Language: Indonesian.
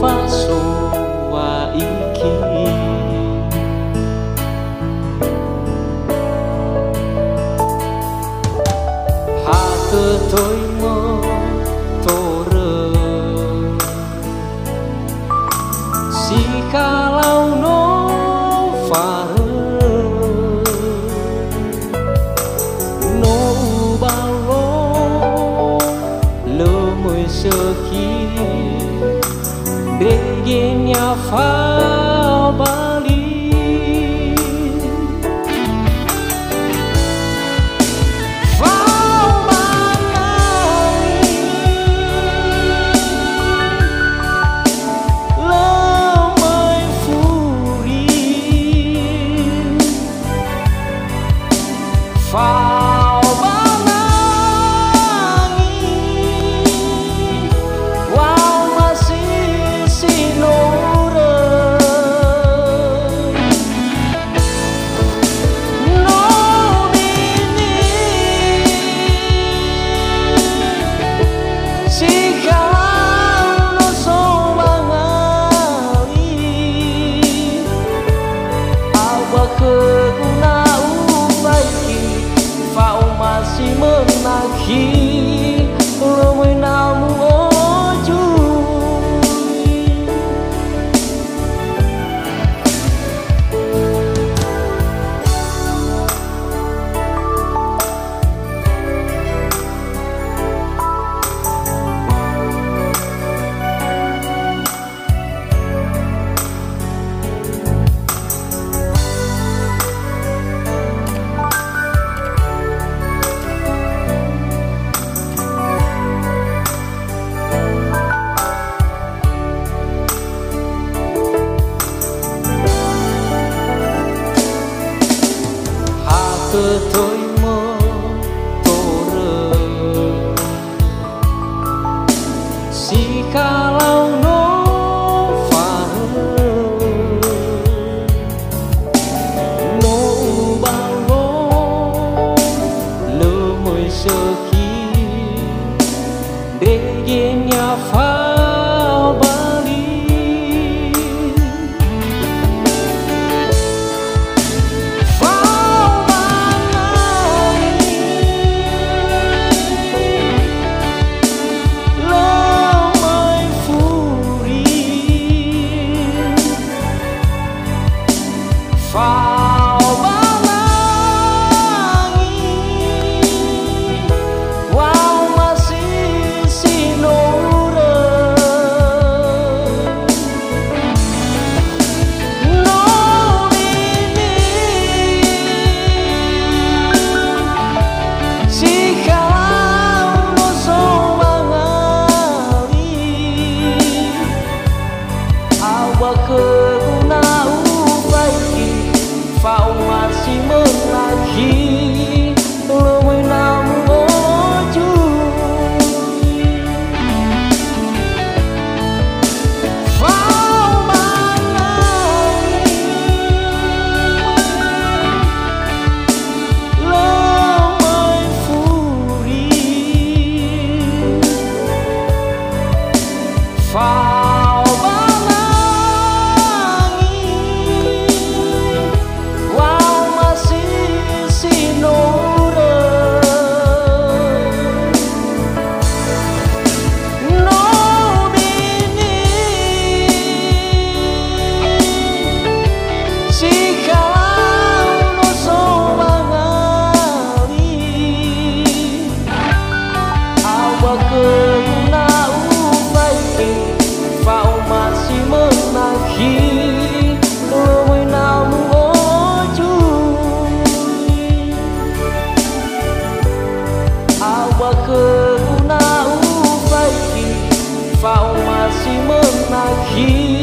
faso wa iki ha ke tôi mơ si kalau no fare no balo lo muy seki degenya fa bali Phao banangi wow masih sinore no dini si kalau no somangali awak keguna masih menagih lumui namu ojui ke tôi mơ tore si kalau no fare no balo le muy seki degenya fa bali Phao banangi wow masih sinore no dini si kalau no somangali awak keguna Phao masih menagih lumui namu ojui Phao banangi lumui furi Phao keguna ubaiki Phao masih menagih